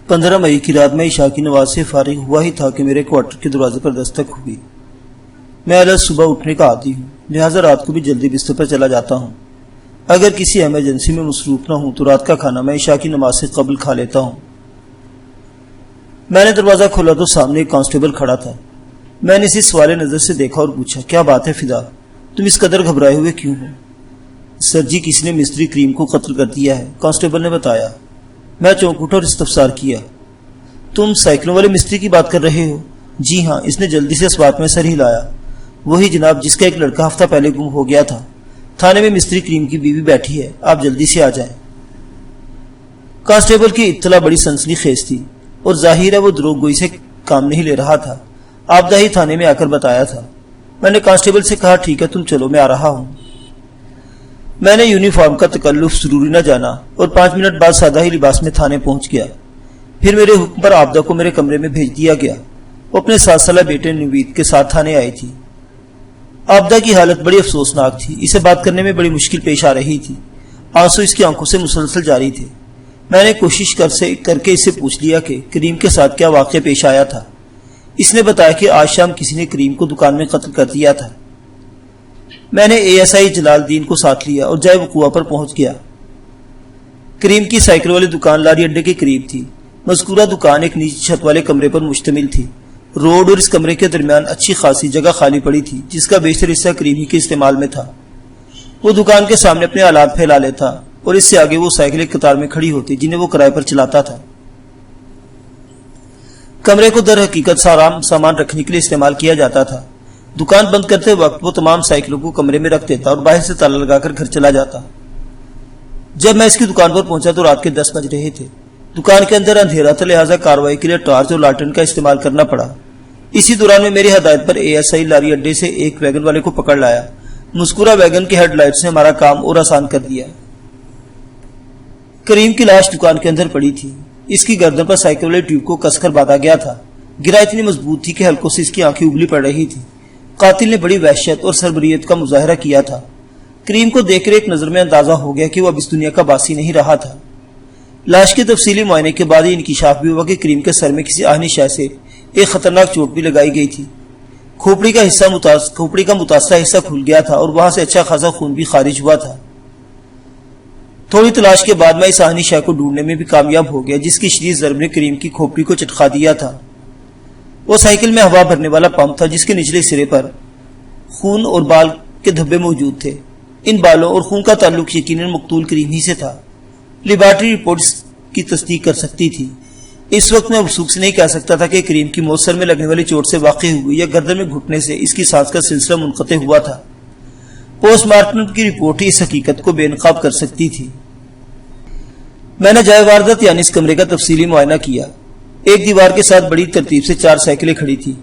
15 مئی کی رات میں عشاء کی نماز سے فارغ ہوا ہی تھا کہ میرے کوارٹر کے دروازے پر دستک ہوئی۔ میں الگ صبح اٹھنے کا عادی ہوں، لہٰذا رات کو بھی جلدی بستر پر چلا جاتا ہوں۔ اگر کسی ایمرجنسی میں مصروف نہ ہوں تو رات کا کھانا میں عشاء کی نماز سے قبل کھا لیتا ہوں۔ میں نے دروازہ کھولا تو سامنے ایک کانسٹیبل کھڑا تھا۔ میں نے اسے سوال نظر سے دیکھا اور پوچھا، کیا بات ہے فدا، تم اس قدر گھبرائے ہوئے کیوں ہو؟ سر جی، کسی نے مستری کریم کو قتل کر دیا ہے، کانسٹیبل نے بتایا۔ میں چونک اٹھا اور استفسار کیا، تم سائیکلوں والے مستری کی بات کر رہے ہو؟ جی ہاں، اس نے جلدی سے اس بات میں سر ہلایا۔ وہی جناب، جس کا ایک لڑکا ہفتہ پہلے گم ہو گیا تھا۔ تھانے میں مستری کریم کی بیوی بیٹھی ہے، آپ جلدی سے آ جائیں۔ کانسٹیبل کی اطلاع بڑی سنسنی خیز تھی اور ظاہر ہے وہ دروغ گوئی سے کام نہیں لے رہا تھا۔ آپ ہی تھانے میں آ کر بتایا تھا۔ میں نے کانسٹیبل سے کہا، ٹھیک ہے تم چلو، میں آ رہا ہوں۔ میں نے یونیفارم کا تکلف ضروری نہ جانا اور 5 منٹ بعد سادہ ہی لباس میں تھانے پہنچ گیا۔ پھر میرے حکم پر آبدہ کو میرے کمرے میں بھیج دیا گیا۔ وہ اپنے 7 سالہ بیٹے نوید کے ساتھ تھانے آئی تھی۔ آبدہ کی حالت بڑی افسوسناک تھی، اسے بات کرنے میں بڑی مشکل پیش آ رہی تھی، آنسو اس کی آنکھوں سے مسلسل جاری تھے۔ میں نے کوشش کر کے اس سے پوچھ لیا کہ کریم کے ساتھ کیا واقعہ پیش آیا تھا۔ اس نے بتایا کہ آج شام کسی نے کریم کو دکان میں قتل کر دیا تھا۔ میں نے ASI جلال الدین کو ساتھ لیا اور جائے وقوع پر پہنچ گیا۔ کریم کی سائیکل والی دکان لاری اڈے کے قریب تھی۔ مذکورہ دکان ایک نیچی چھت والے کمرے پر مشتمل تھی۔ روڈ اور اس کمرے کے درمیان اچھی خاصی جگہ خالی پڑی تھی، جس کا بیشتر حصہ کریم ہی کے استعمال میں تھا۔ وہ دکان کے سامنے اپنے آلات پھیلا لیتا اور اس سے آگے وہ سائیکل ایک قطار میں کھڑی ہوتی جنہیں وہ کرائے پر چلاتا تھا۔ کمرے کو در حقیقت سامان رکھنے کے لیے استعمال کیا جاتا تھا۔ دکان بند کرتے وقت وہ تمام سائیکلوں کو کمرے میں رکھ دیتا اور باہر سے تالا لگا کر گھر چلا جاتا۔ جب میں اس کی دکان پر پہنچا تو رات کے 10 بج رہے تھے۔ دکان کے اندر اندھیرا تھا، لہٰذا کارروائی کے لیے ٹارچ اور لالٹین کا استعمال کرنا پڑا۔ اسی دوران میں میری ہدایت پر ASI لاری اڈے سے ایک ویگن والے کو پکڑ لایا۔ مذکورہ ویگن کے ہیڈ لائٹ سے ہمارا کام اور آسان کر دیا۔ کریم کی لاش دکان کے اندر پڑی تھی۔ اس کی گردن پر سائیکل والے ٹیوب کو کس کر باندھا گیا تھا۔ گرا اتنی مضبوط تھی کہ ہلکوں سے اس کی آنکھیں ابلی پڑ رہی تھی۔ قاتل نے بڑی وحشت اور سربریت کا مظاہرہ کیا تھا۔ کریم کو دیکھ کر ایک نظر میں اندازہ ہو گیا کہ وہ اب اس دنیا کا باسی نہیں رہا تھا۔ لاش کے تفصیلی معائنے کے بعد یہ انکشاف بھی ہوا کہ کریم کے سر میں کسی آہنی شے سے ایک خطرناک چوٹ بھی لگائی گئی تھی۔ کھوپڑی کا متاثرہ حصہ کھل گیا تھا اور وہاں سے اچھا خاصا خون بھی خارج ہوا تھا۔ تھوڑی تلاش کے بعد میں اس آہنی شے کو ڈھونڈنے میں بھی کامیاب ہو گیا، جس کی شدید ضرب نے کریم کی کھوپڑی کو چٹخا دیا تھا۔ وہ سائیکل میں ہوا بھرنے والا پمپ تھا، جس کے نچلے سرے پر خون اور بال کے دھبے موجود تھے۔ ان بالوں اور خون کا تعلق یقیناً مقتول کریم ہی سے تھا۔ لیبارٹری رپورٹس کی تصدیق کر سکتی تھی۔ اس وقت میں وثوق سے نہیں کہہ سکتا تھا کہ کریم کی موت سر میں لگنے والی چوٹ سے واقع ہوئی یا گردن میں گھٹنے سے اس کی سانس کا سلسلہ منقطع ہوا تھا۔ پوسٹ مارٹم کی رپورٹ ہی اس حقیقت کو بے نقاب کر سکتی تھی۔ میں نے جائے واردات یعنی اس کمرے کا تفصیلی معائنہ کیا۔ ایک دیوار کے ساتھ بڑی ترتیب سے 4 سائیکلیں کھڑی تھی۔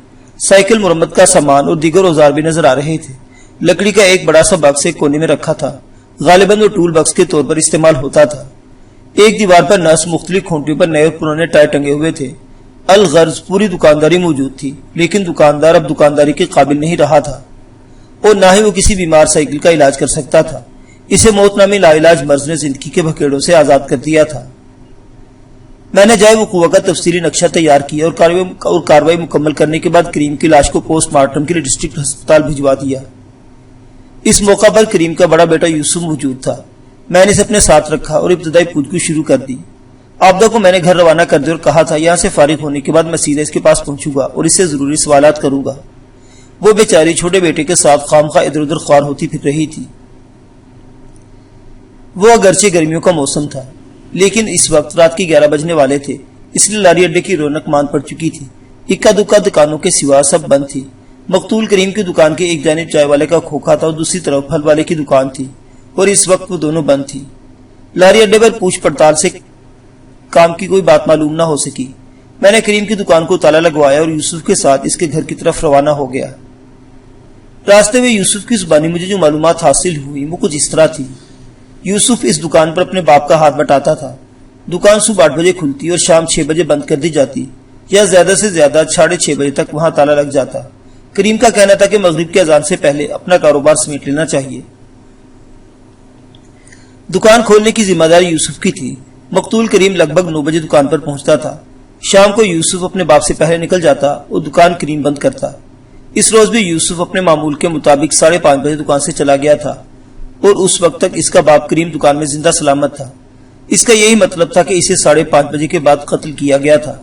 سائیکل مرمت کا سامان اور دیگر اوزار بھی نظر آ رہے تھے۔ لکڑی کا ایک بڑا سا باکس ایک کونے میں رکھا تھا، غالباً وہ ٹول باکس کے طور پر استعمال ہوتا تھا۔ ایک دیوار پر نصب مختلف کھونٹیوں پر نئے اور پرانے ٹائر ٹنگے ہوئے تھے۔ الغرض پوری دکانداری موجود تھی، لیکن دکاندار اب دکانداری کے قابل نہیں رہا تھا اور نہ ہی وہ کسی بیمار سائیکل کا علاج کر سکتا تھا۔ اسے موت نامی لا علاج مرض نے زندگی کے بھکیڑوں سے آزاد کر دیا تھا۔ میں نے جائے وقوع کا تفصیلی نقشہ تیار کیا اور کارروائی مکمل کرنے کے بعد کریم کی لاش کو پوسٹ مارٹم کے لیے ڈسٹرکٹ ہسپتال بھجوا دیا۔ اس موقع پر کریم کا بڑا بیٹا یوسف موجود تھا۔ میں نے اسے اپنے ساتھ رکھا اور ابتدائی پوچھ گچھ شروع کر دی۔ آبدہ کو میں نے گھر روانہ کر دیا اور کہا تھا یہاں سے فارغ ہونے کے بعد میں سیدھے اس کے پاس پہنچوں گا اور اس سے ضروری سوالات کروں گا۔ وہ بیچاری چھوٹے بیٹے کے ساتھ خامخواہ ادھر ادھر خوار ہوتی پھر رہی تھی۔ وہ اگرچہ گرمیوں کا موسم تھا، لیکن اس وقت رات کے 11 بجنے والے تھے، اس لیے لاری اڈے کی رونق مان پڑ چکی تھی۔ اکا دکا دکانوں کے سوا سب بند تھی۔ مقتول کریم کی دکان کے ایک جانب چائے والے کا کھوکھا تھا اور دوسری طرف پھل والے کی دکان تھی، اور اس وقت وہ دونوں بند تھی۔ لاری اڈے پر پوچھ پڑتال سے کام کی کوئی بات معلوم نہ ہو سکی۔ میں نے کریم کی دکان کو تالا لگوایا اور یوسف کے ساتھ اس کے گھر کی طرف روانہ ہو گیا۔ راستے میں یوسف کی زبانی مجھے جو معلومات حاصل ہوئی وہ کچھ اس طرح تھی۔ یوسف اس دکان پر اپنے باپ کا ہاتھ بٹاتا تھا۔ دکان صبح 8 بجے کھلتی اور شام 6 بجے بند کر دی جاتی، یا زیادہ سے زیادہ 6:30 بجے تک وہاں تالا لگ جاتا۔ کریم کا کہنا تھا کہ مغرب کی اذان سے پہلے اپنا کاروبار سمیٹ لینا چاہیے۔ دکان کھولنے کی ذمہ داری یوسف کی تھی۔ مقتول کریم لگ بھگ 9 بجے دکان پر پہنچتا تھا۔ شام کو یوسف اپنے باپ سے پہلے نکل جاتا اور دکان کریم بند کرتا۔ اس روز بھی یوسف اپنے معمول کے مطابق 5:30 بجے دکان سے چلا گیا تھا اور اس وقت تک اس کا باپ کریم دکان میں زندہ سلامت تھا۔ اس کا یہی مطلب تھا کہ اسے 5:30 بجے کے بعد قتل کیا گیا تھا۔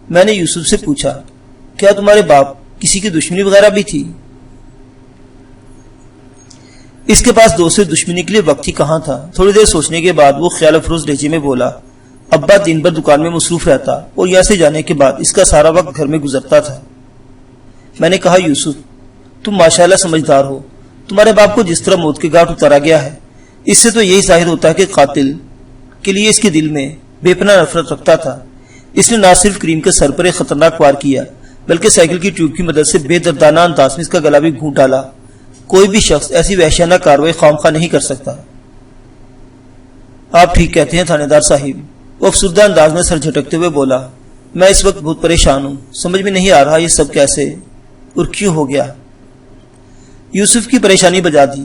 میں نے یوسف سے پوچھا، کیا تمہارے باپ کسی کی دشمنی وغیرہ بھی تھی؟ اس کے پاس دوست سے دشمنی کے لیے وقت ہی کہاں تھا۔ تھوڑی دیر سوچنے کے بعد وہ خیال افروز لہجے میں بولا، ابا دن بھر دکان میں مصروف رہتا اور یہاں سے جانے کے بعد اس کا سارا وقت گھر میں گزرتا تھا۔ میں نے کہا، یوسف تم ماشاءاللہ سمجھدار ہو، تمہارے باپ کو جس طرح موت کے گھاٹ اتارا گیا ہے اس سے تو یہی ظاہر ہوتا ہے کہ قاتل کے لیے اس کے دل میں بے پناہ نفرت رکھتا تھا۔ اس نے نہ صرف کریم کے سر پر ایک خطرناک وار کیا بلکہ سائیکل کی ٹیوب کی مدد سے بے دردانہ انداز میں اس کا گلا بھی گھونٹ ڈالا۔ کوئی بھی شخص ایسی وحشیانہ کارروائی خواہ نہیں کر سکتا۔ آپ ٹھیک کہتے ہیں تھانے دار صاحب، وہ افسردہ انداز میں سر جھٹکتے ہوئے بولا، میں اس وقت بہت پریشان ہوں، سمجھ میں نہیں آ رہا یہ سب کیسے اور کیوں ہو گیا۔ یوسف کی پریشانی بجا دی۔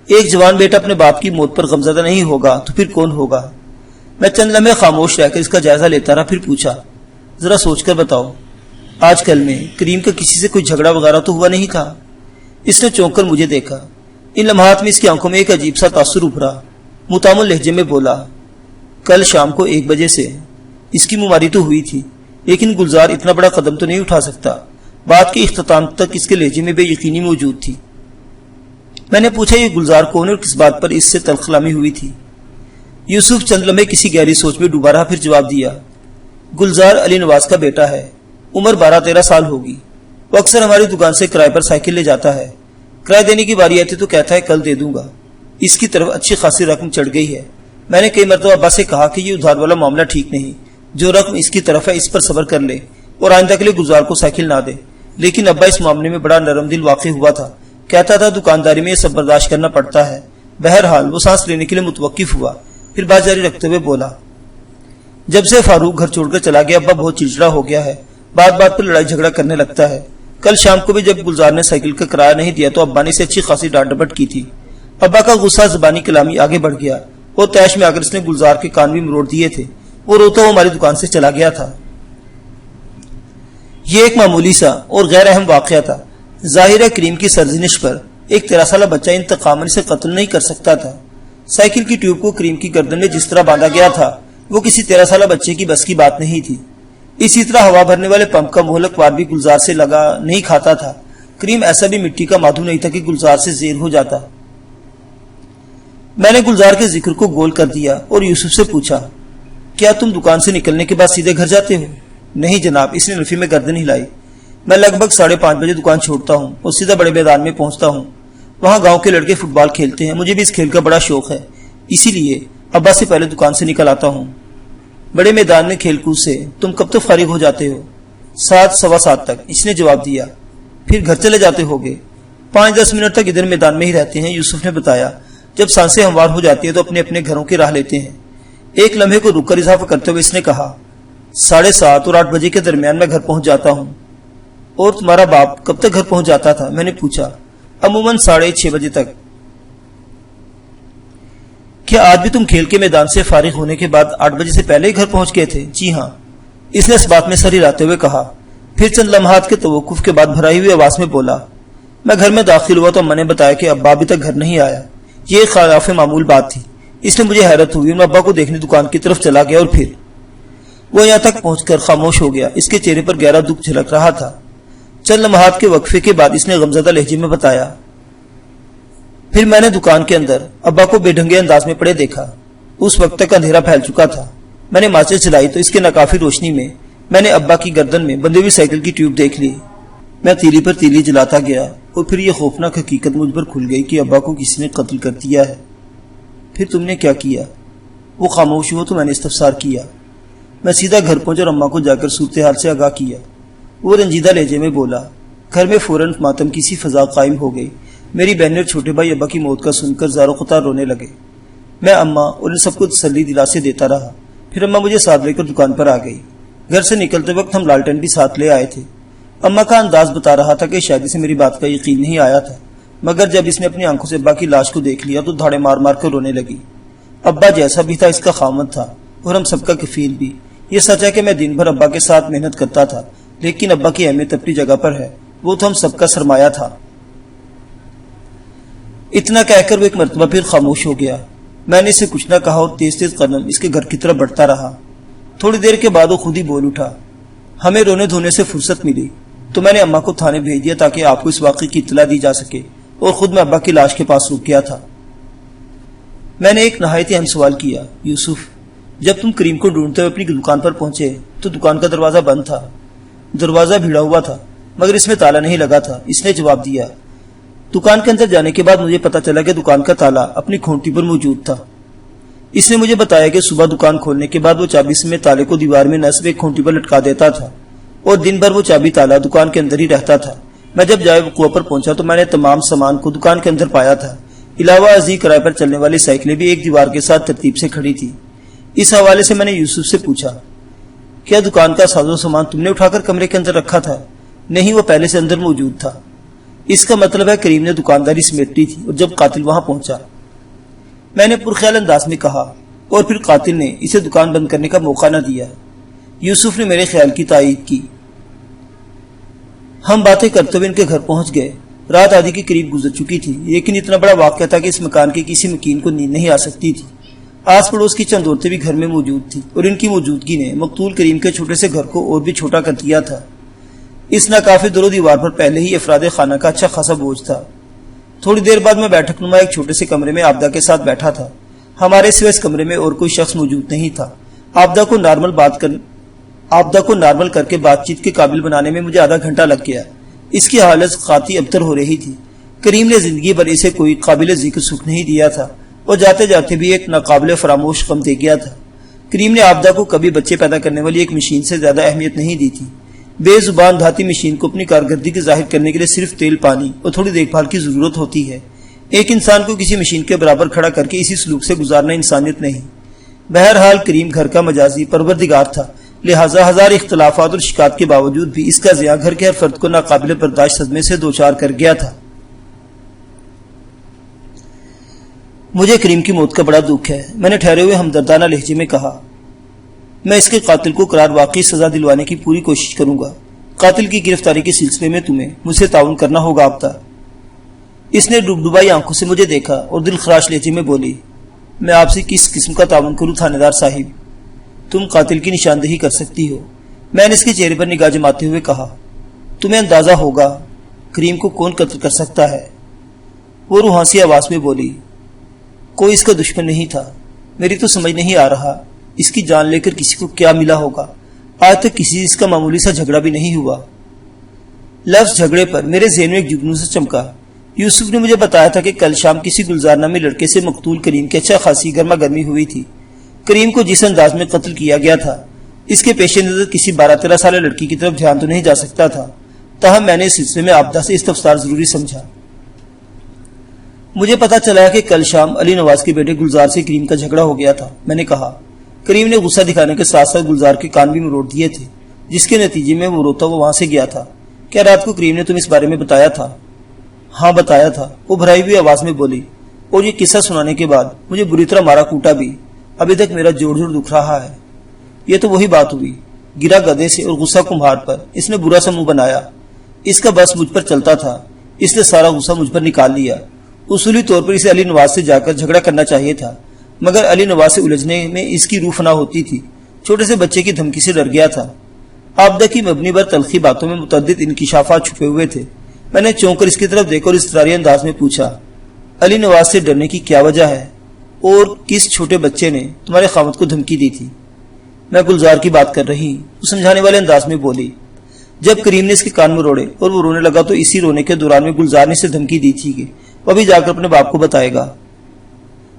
ایک جوان بیٹا اپنے باپ کی موت پر غمزدہ نہیں ہوگا تو پھر کون ہوگا؟ میں چند لمحے خاموش رہ کر اس کا جائزہ لیتا رہا، پھر پوچھا، ذرا سوچ کر بتاؤ، آج کل میں کریم کا کسی سے کوئی جھگڑا وغیرہ تو ہوا نہیں تھا؟ اس نے چونک کر مجھے دیکھا۔ ان لمحات میں اس کی آنکھوں میں ایک عجیب سا تاثر ابھرا۔ متامل لہجے میں بولا، کل شام کو 1 بجے سے اس کی بیماری تو ہوئی تھی لیکن گلزار اتنا بڑا قدم تو نہیں اٹھا سکتا۔ بات کے اختتام تک اس کے لہجے میں بے یقینی موجود تھی۔ میں نے پوچھا، یہ گلزار کون اور کس بات پر اس سے تلخ کلامی ہوئی تھی؟ یوسف چند لمحے کسی گہری سوچ میں ڈوبا رہا، پھر جواب دیا، گلزار علی نواز کا بیٹا ہے، عمر 12-13 سال ہوگی۔ وہ اکثر ہماری دکان سے کرائے پر سائیکل لے جاتا ہے، کرایہ دینے کی باری آتی تو کہتا ہے کل دے دوں گا۔ اس کی طرف اچھی خاصی رقم چڑھ گئی ہے۔ میں نے کئی مرتبہ ابا سے کہا کہ یہ ادھار والا معاملہ ٹھیک نہیں، جو رقم اس کی طرف ہے اس پر صبر کر لے اور آئندہ کے لیے گلزار کو سائیکل نہ دے، لیکن ابا اس معاملے میں بڑا نرم دل واقع ہوا تھا۔ کہتا تھا دکانداری میں یہ سب برداشت کرنا پڑتا ہے۔ بہرحال وہ سانس لینے کے لیے متوقف ہوا، پھر بات جاری رکھتے ہوئے بولا، جب سے فاروق گھر چھوڑ کر چلا گیا ابا بہت چڑچڑا ہو گیا ہے، بات بات پر لڑائی جھگڑا کرنے لگتا ہے۔ کل شام کو بھی جب گلزار نے سائیکل کا کرایہ نہیں دیا تو ابا نے اسے اچھی خاصی ڈانٹ ڈپٹ کی تھی۔ ابا کا غصہ زبانی کلامی آگے بڑھ گیا اور تیش میں آ کر اس نے گلزار کے کان بھی مروڑ دیے تھے۔ وہ روتا ہوا ہماری دکان سے چلا گیا تھا۔ یہ ایک معمولی سا اور غیر اہم واقعہ تھا۔ ظاہر ہے کریم کی سرزنش پر ایک 13 سالہ بچہ انتقاماً سے قتل نہیں کر سکتا تھا۔ سائیکل کی ٹیوب کو کریم کی گردن میں جس طرح باندھا گیا تھا وہ کسی 13 سالہ بچے کی بس کی بات نہیں تھی۔ اسی طرح ہوا بھرنے والے پمپ کا مہلک وار بھی گلزار سے لگا نہیں کھاتا تھا۔ کریم ایسا بھی مٹی کا مادھو نہیں تھا کہ گلزار سے زیر ہو جاتا۔ میں نے گلزار کے ذکر کو گول کر دیا اور یوسف سے پوچھا، کیا تم دکان سے نکلنے کے بعد سیدھے گھر جاتے ہو؟ نہیں جناب، اس نے نفی میں گردن ہلائی۔ میں لگ بھگ 5:30 بجے دکان چھوڑتا ہوں اور سیدھا بڑے میدان میں پہنچتا ہوں۔ وہاں گاؤں کے لڑکے فٹ بال کھیلتے ہیں، مجھے بھی اس کھیل کا بڑا شوق ہے، اسی لیے ابا سے پہلے دکان سے نکل آتا ہوں۔ بڑے میدان میں کھیل کود سے تم کب تک فارغ ہو جاتے ہو؟ 7 سوا 7 تک، اس نے جواب دیا۔ پھر گھر چلے جاتے ہوگے؟ 5-10 منٹ تک ادھر میدان میں ہی رہتے ہیں، یوسف نے بتایا۔ جب سانسیں ہموار ہو جاتی ہیں تو اپنے اپنے گھروں کی راہ لیتے ہیں۔ ایک لمحے کو رک کر اضافہ کرتے ہوئے اس نے کہا، 7:30 اور 8 بجے کے درمیان میں گھر پہنچ جاتا ہوں۔ اور تمہارا باپ کب تک گھر پہنچ جاتا تھا؟ میں نے پوچھا۔ عموماً 6:30 بجے تک۔ کیا آج بھی تم کھیل کے میدان سے فارغ ہونے کے بعد 8 بجے سے پہلے ہی گھر پہنچ گئے تھے؟ جی ہاں، اس نے اس بات میں سر ہلاتے ہوئے کہا۔ پھر چند لمحات کے توقف کے بعد بھرائی ہوئی آواز میں بولا، میں گھر میں داخل ہوا تو اما نے بتایا کہ ابا ابھی تک گھر نہیں آیا۔ یہ خلاف معمول بات تھی۔ اس نے مجھے حیرت ہوئی، میں ابا کو دیکھنے دکان کی طرف چلا گیا اور پھر وہ یہاں تک پہنچ کر خاموش ہو گیا۔ اس کے چہرے پر گہرا دکھ جھلک رہا تھا۔ چند لمحات کے وقفے کے بعد اس نے غمزدہ لہجے میں بتایا، پھر میں نے دکان کے اندر ابا کو بے ڈھنگے انداز میں پڑے دیکھا۔ اس وقت تک اندھیرا پھیل چکا تھا۔ میں نے ماچس چلائی تو اس کے ناکافی روشنی میں میں نے ابا کی گردن میں بندھی ہوئی سائیکل کی ٹیوب دیکھ لی۔ میں تیلی پر تیلی جلاتا گیا اور پھر یہ خوفناک حقیقت مجھ پر کھل گئی کہ ابا کو کسی نے قتل کر دیا ہے۔ پھر تم نے کیا کیا؟ وہ خاموش ہوا تو میں نے استفسار کیا۔ میں سیدھا گھر پہنچا اور اماں کو جا کر صورتحال سے آگاہ کیا۔ وہ رنجیدہ لہجے میں بولا۔ گھر میں فوراً ماتم کی سی فضا قائم ہو گئی۔ میری بہن اور چھوٹے بھائی ابا کی موت کا سن کر زار و قطار رونے لگے۔ میں اماں اور ان سب کو تسلی دلاسے دیتا رہا۔ پھر اماں مجھے ساتھ لے کر دکان پر آ گئی۔ گھر سے نکلتے وقت ہم لالٹین بھی ساتھ لے آئے تھے۔ اماں کا انداز بتا رہا تھا کہ شاید اسے میری بات کا یقین نہیں آیا تھا، مگر جب اس نے اپنی آنکھوں سے ابا کی لاش کو دیکھ لیا تو دھاڑے مار مار کر رونے لگی۔ ابا جیسا بھی تھا اس کا خاوند تھا اور ہم سب کا کفیل بھی، یہ سچ ہے کہ میں دن بھر ابا کے ساتھ محنت کرتا تھا، لیکن ابا کی اہمیت اپنی جگہ پر ہے، وہ تو ہم سب کا سرمایہ تھا۔ اتنا کہہ کر وہ ایک مرتبہ پھر خاموش ہو گیا۔ میں نے اسے کچھ نہ کہا اور تیز تیز قدم اس کے گھر کی طرف بڑھتا رہا۔ تھوڑی دیر کے بعد وہ خود ہی بول اٹھا، ہمیں رونے دھونے سے فرصت ملی تو میں نے اماں کو تھانے بھیج دیا تاکہ آپ کو اس واقعے کی اطلاع دی جا سکے، اور خود میں ابا کی لاش کے پاس رک گیا تھا۔ میں نے ایک نہایت اہم سوال کیا، یوسف، جب تم کریم کو ڈھونڈتے ہوئے اپنی دکان پر پہنچے تو دکان کا دروازہ بند تھا۔ دروازہ بھیڑا ہوا تھا مگر اس میں تالا نہیں لگا تھا۔ اس نے جواب دیا، دکان کے اندر جانے کے بعد مجھے پتا چلا کہ دکان کا تالا اپنی کھونٹی پر موجود تھا۔ اس نے مجھے بتایا کہ صبح دکان کھولنے کے بعد وہ چابی سے تالے کو دیوار میں نصب ایک کھونٹی پر لٹکا دیتا تھا اور دن بھر وہ چابی تالا دکان کے اندر ہی رہتا تھا۔ میں جب جائے وقوع پر پہنچا تو میں نے تمام سامان کو دکان کے اندر پایا تھا، علاوہ ازیں کرائے پر چلنے والی سائیکلیں بھی ایک دیوار کے ساتھ ترتیب سے کھڑی تھی۔ اس حوالے سے میں نے یوسف سے پوچھا، کیا دکان کا ساز و سامان تم نے اٹھا کر کمرے کے اندر رکھا تھا؟ نہیں، وہ پہلے سے اندر موجود تھا۔ اس کا مطلب ہے کریم نے دکانداری سمیٹ لی تھی اور جب قاتل وہاں پہنچا، میں نے پرخیال انداز میں کہا، اور پھر قاتل نے اسے دکان بند کرنے کا موقع نہ دیا۔ یوسف نے میرے خیال کی تائید کی۔ ہم باتیں کرتے ہوئے ان کے گھر پہنچ گئے۔ رات آدھی کے قریب گزر چکی تھی، لیکن اتنا بڑا واقعہ تھا کہ اس مکان کے کسی مکین کو نیند نہیں آ سکتی تھی۔ آس پڑوس کی چند عورتیں بھی گھر میں موجود تھی اور ان کی موجودگی نے مقتول کریم کے چھوٹے سے گھر کو اور بھی چھوٹا کر دیا تھا۔ اس ناکافی در و دیوار پر پہلے ہی افراد خانہ کا اچھا خاصا بوجھ تھا۔ تھوڑی دیر بعد میں بیٹھک نما ایک چھوٹے سے کمرے میں آبدہ کے ساتھ بیٹھا تھا۔ ہمارے سوا اس کمرے میں اور کوئی شخص موجود نہیں تھا۔ آبدہ کو نارمل کر کے بات چیت کے قابل بنانے میں مجھے آدھا گھنٹہ لگ گیا۔ اس کی حالت قاطی ابتر ہو رہی تھی۔ کریم نے زندگی بھر اسے کوئی قابل ذکر سکھ نہیں دیا تھا اور جاتے جاتے بھی ایک ناقابل فراموش غم دے گیا تھا۔ کریم نے آبدہ کو کبھی بچے پیدا کرنے والی ایک مشین سے زیادہ اہمیت نہیں دی تھی۔ بے زبان دھاتی مشین کو اپنی کارکردگی کے ظاہر کرنے کے لیے صرف تیل، پانی اور تھوڑی دیکھ بھال کی ضرورت ہوتی ہے۔ ایک انسان کو کسی مشین کے برابر کھڑا کر کے اسی سلوک سے گزارنا انسانیت نہیں۔ بہرحال کریم گھر کا مجازی پروردگار تھا، لہذا ہزار اختلافات اور شکایات کے باوجود بھی اس کا زیاں گھر کے ہر فرد کو ناقابل برداشت صدمے سے دوچار کر گیا تھا۔ مجھے کریم کی موت کا بڑا دکھ ہے، میں نے ٹھہرے ہوئے ہمدردانہ لہجے میں کہا۔ میں اس کے قاتل کو قرار واقعی سزا دلوانے کی پوری کوشش کروں گا۔ قاتل کی گرفتاری کے سلسلے میں تمہیں مجھ سے تعاون کرنا ہوگا آبدہ۔ اس نے ڈبڈبائی آنکھوں سے مجھے دیکھا اور دل خراش لہجے میں بولی، میں آپ سے کس قسم کا تعاون کروں تھانے دار صاحب؟ تم قاتل کی نشاندہی کر سکتی ہو۔ میں نے اس کے چہرے پر نگاہ جماتے ہوئے کہا، تمہیں اندازہ ہوگا کریم کو کون قتل کر سکتا ہے؟ وہ روحانسی آواز میں بولی، کوئی اس کا دشمن نہیں تھا۔ میری تو سمجھ نہیں آ رہا اس کی جان لے کر کسی کو کیا ملا ہوگا۔ آج تک کسی اس کا معمولی سا جھگڑا بھی نہیں ہوا۔ لفظ جھگڑے پر میرے ذہن میں ایک جگنو سے چمکا۔ یوسف نے مجھے بتایا تھا کہ کل شام کسی گلزار نامی لڑکے سے مقتول کریم کی اچھا خاصی گرما گرمی ہوئی تھی۔ کریم کو جس انداز میں قتل کیا گیا تھا، اس کے پیش نظر کسی 12-13 سالہ لڑکی کی طرف دھیان تو نہیں جا سکتا تھا، تاہم میں نے اس سلسلے میں آبدہ سے استفسار ضروری سمجھا۔ مجھے پتا چلا کہ کل شام علی نواز کے بیٹے گلزار سے کریم کا جھگڑا ہو گیا تھا۔ میں نے کہا، کریم نے غصہ دکھانے کے ساتھ ساتھ گلزار کے کان بھی مروڑ دیے تھے، جس کے نتیجے میں وہ روتا وہاں سے گیا تھا۔ کیا رات کو کریم نے تم اس بارے میں بتایا تھا؟ ہاں بتایا تھا، وہ بھرائی ہوئی آواز میں بولی، اور یہ قصہ سنانے کے بعد مجھے بری طرح مارا کوٹا بھی۔ ابھی تک میرا جوڑ جوڑ دکھ رہا ہے۔ یہ تو وہی بات ہوئی، گرا گدے سے اور غصہ کمہار پر، اس نے برا سا منہ بنایا۔ اس کا بس مجھ پر چلتا تھا، اس نے سارا غصہ مجھ پر نکال لیا۔ اصولی طور پر اسے علی نواز سے جا کر جھگڑا کرنا چاہیے تھا، مگر علی نواز سے الجھنے میں اس کی روح فنا ہوتی تھی۔ چھوٹے سے بچے کی دھمکی سے ڈر گیا تھا۔ آبدہ کی مبنی بر تلخی باتوں میں متعدد انکشافات چھپے ہوئے تھے۔ میں نے چونک کر اس کی طرف دیکھا اور اضطراری انداز میں پوچھا، علی نواز سے ڈرنے کی کیا وجہ ہے، اور کس چھوٹے بچے نے تمہارے خاوند کو دھمکی دی تھی؟ میں گلزار کی بات کر رہی، وہ سمجھانے والے انداز میں بولی۔ جب کریم نے اس کے کان میں روڑے اور وہ رونے لگا تو اسی رونے کے دوران میں گلزار نے اسے دھمکی دی تھی کہ وہ بھی جا کر اپنے باپ کو بتائے گا،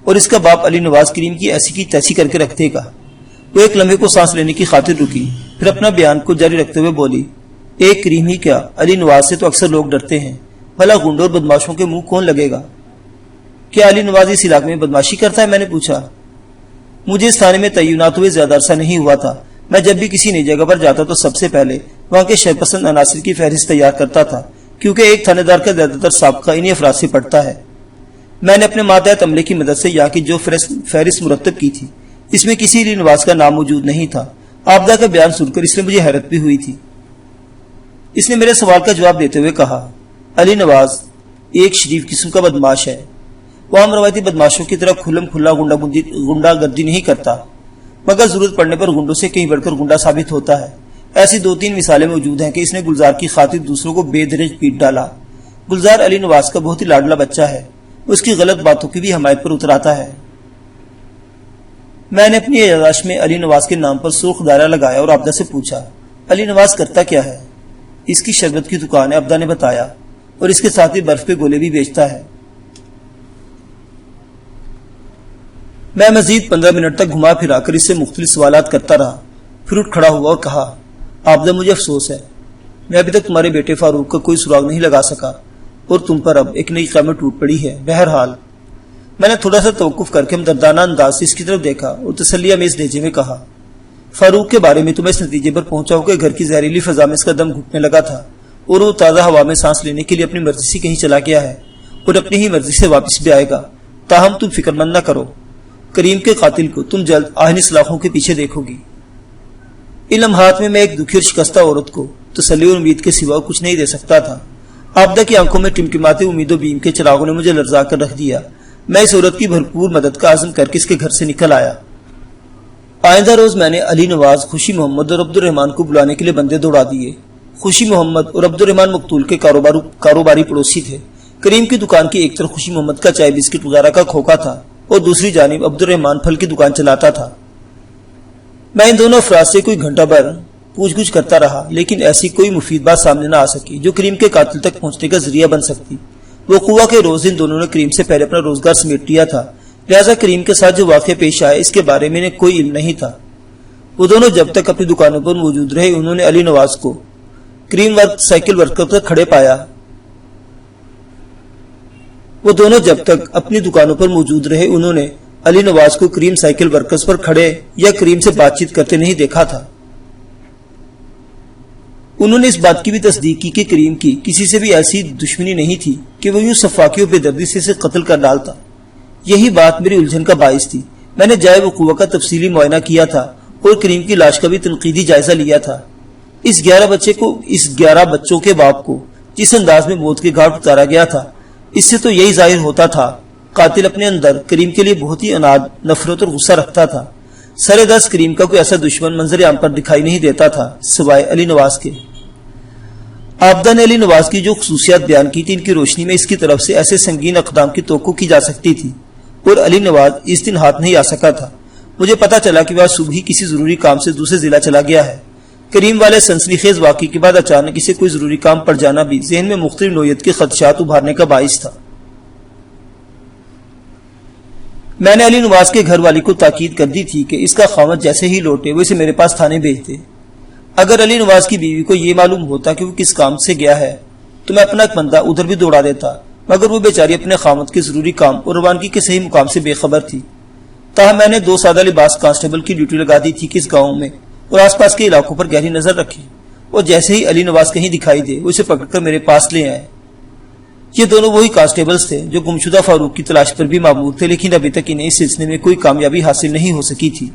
اور اس کا باپ علی نواز کریم کی ایسی کی تیسی کر کے رکھ دے گا۔ وہ ایک لمحے کو سانس لینے کی خاطر رکی، پھر اپنا بیان کو جاری رکھتے ہوئے بولی، ایک کریم ہی کیا، علی نواز سے تو اکثر لوگ ڈرتے ہیں، بھلا گنڈوں اور بدماشوں کے منہ کون لگے گا؟ کیا علی نواز اس علاقے میں بدماشی کرتا ہے؟ میں نے پوچھا۔ مجھے اس تھانے میں تعینات ہوئے زیادہ عرصہ نہیں ہوا تھا۔ میں جب بھی کسی نئی جگہ پر جاتا تو سب سے پہلے وہاں کے شرپسند عناصر کی فہرست تیار کرتا تھا، کیونکہ ایک تھانے دار کا زیادہ تر سابقہ انہی افراد سے پڑتا ہے۔ میں نے اپنے ماتحت عملے کی مدد سے یہاں کی جو فہرست مرتب کی تھی، اس میں کسی علی نواز کا نام موجود نہیں تھا، آبدہ کا بیان سن کر اس نے مجھے حیرت بھی ہوئی تھی۔ اس نے میرے سوال کا جواب دیتے ہوئے کہا، علی نواز ایک شریف قسم کا بدماش ہے۔ وہ عام روایتی بدماشوں کی طرح کھلم کھلا گنڈا گردی نہیں کرتا، مگر ضرورت پڑنے پر گنڈوں سے کہیں بڑھ کر گنڈا ثابت ہوتا ہے۔ ایسی 2-3 مثالیں موجود ہیں کہ اس نے گلزار کی خاطر دوسروں کو بے درج پیٹ ڈالا۔ گلزار علی نواز کا بہت ہی لاڈلا بچہ ہے، اس کی غلط باتوں کی بھی حمایت پر اتراتا ہے۔ میں نے اپنی یادداشت میں علی نواز کے نام پر سرخ دائرہ لگایا اور آبدہ سے پوچھا، علی نواز کرتا کیا ہے؟ اس کی شربت کی دکان ہے، آبدہ نے بتایا، اور اس کے ساتھ ہی برف پہ گولے بھی بیچتا ہے۔ میں مزید 15 منٹ تک گھما پھرا کر اس سے مختلف سوالات کرتا رہا، پھر اٹھ کھڑا ہوا اور کہا، آبدہ مجھے افسوس ہے، میں ابھی تک تمہارے بیٹے فاروق کا کوئی سراغ نہیں لگا سکا اور تم پر اب ایک نئی قیامت ٹوٹ پڑی ہے۔ بہرحال میں نے تھوڑا سا توقف کر کے ہمدردانہ انداز سے اس کی طرف دیکھا اور تسلی آمیز لہجے میں کہا، فاروق کے بارے میں تو میں اس نتیجے پر پہنچا ہوں کہ گھر کی زہریلی فضا میں اس کا دم گھٹنے لگا تھا اور وہ تازہ ہوا میں سانس لینے کے لیے اپنی مرضی سے کہیں چلا گیا ہے اور اپنی ہی مرضی سے واپس بھی آئے گا۔ تاہم تم فکر مند نہ کرو، کریم کے قاتل کو تم جلد آہنی سلاخوں کے پیچھے دیکھو گی۔ ان لمحات میں ایک دکھی اور شکستہ عورت کو تسلی اور امید کے سوا کچھ نہیں دے سکتا تھا۔ آبدہ کی آنکھوں میں ٹمٹماتے امید و بیم کے چراغوں نے مجھے لرزا کر رکھ دیا۔ میں اس عورت کی بھرپور مدد کا عزم کر کے اس کے گھر سے نکل آیا۔ آئندہ روز میں نے علی نواز، خوشی محمد اور عبد الرحمان کو بلانے کے لیے بندے دوڑا دیے۔ خوشی محمد اور عبد الرحمان مقتول کے کاروباری پڑوسی تھے۔ کریم کی دکان کی ایک طرف خوشی محمد کا چائے بسکٹ وغیرہ کا کھوکا تھا اور دوسری جانب عبد الرحمان پھل کی دکان چلاتا تھا۔ میں ان دونوں افراد سے کوئی گھنٹہ بھر پوچھ گچھ کرتا رہا، لیکن ایسی کوئی مفید بات سامنے نہ آ سکی جو کریم کے قاتل تک پہنچنے کا ذریعہ بن سکتی۔ وہ قوا کے روز ان دونوں نے کریم سے پہلے اپنا روزگار سمیٹ لیا تھا، لہذا کریم کے ساتھ جو واقعہ پیش آیا اس کے بارے میں انہیں کوئی علم نہیں تھا۔ وہ دونوں جب تک اپنی دکانوں پر موجود رہے انہوں نے علی نواز کو کریم سائیکل ورکر پر کھڑے پایا۔ وہ دونوں جب تک اپنی دکانوں پر موجود رہے انہوں نے علی نواز کو کریم سائیکل ورکرز پر کھڑے یا کریم سے بات چیت کرتے نہیں دیکھا تھا۔ انہوں نے اس بات کی بھی تصدیق کی کہ کریم کی کسی سے بھی ایسی دشمنی نہیں تھی کہ وہ یوں صفاقی و بے دردی سے اسے قتل کر ڈالتا۔ یہی بات میری الجھن کا باعث تھی۔ میں نے جائے وقوع کا تفصیلی معائنہ کیا تھا اور کریم کی لاش کا بھی تنقیدی جائزہ لیا تھا۔ اس 11 بچوں کے باپ کو جس انداز میں موت کے گھاٹ اتارا گیا تھا، اس سے تو یہی ظاہر ہوتا تھا قاتل اپنے اندر کریم کے لیے بہت ہی اناد، نفرت اور غصہ رکھتا تھا۔ سر دست کریم کا کوئی ایسا دشمن منظر عام پر دکھائی نہیں دیتا تھا سوائے علی نواز کے۔ آبدہ نے علی نواز کی جو خصوصیات بیان کی تھی ان کی روشنی میں اس کی طرف سے ایسے سنگین اقدام کی توقع کی جا سکتی تھی، اور علی نواز اس دن ہاتھ نہیں آ سکا تھا۔ مجھے پتا چلا کہ وہ آج صبح ہی کسی ضروری کام سے دوسرے ضلع چلا گیا ہے۔ کریم والے سنسنی خیز واقعے کے بعد اچانک اسے کوئی ضروری کام پڑ جانا بھی ذہن میں مختلف نوعیت کے خدشات ابھارنے کا باعث تھا۔ میں نے علی نواز کے گھر والی کو تاکید کر دی تھی کہ اس کا خاوند جیسے ہی لوٹے وہ اسے میرے پاس تھانے بھیج دے۔ اگر علی نواز کی بیوی کو یہ معلوم ہوتا کہ وہ کس کام سے گیا ہے تو میں اپنا ایک بندہ ادھر بھی دوڑا دیتا، مگر وہ بیچاری اپنے خاوند کے ضروری کام اور روانگی کے صحیح مقام سے بے خبر تھی۔ تاہم میں نے 2 سادہ لباس کانسٹیبل کی ڈیوٹی لگا دی تھی کہ اس گاؤں میں اور آس پاس کے علاقوں پر گہری نظر رکھے، اور جیسے ہی علی نواز کہیں دکھائی دے وہ اسے پکڑ کر میرے پاس لے آئے۔ یہ دونوں وہی کانسٹیبلز تھے جو گمشدہ فاروق کی تلاش پر بھی مامور تھے، لیکن ابھی تک انہیں اس سلسلے میں کوئی کامیابی حاصل نہیں ہو سکی تھی۔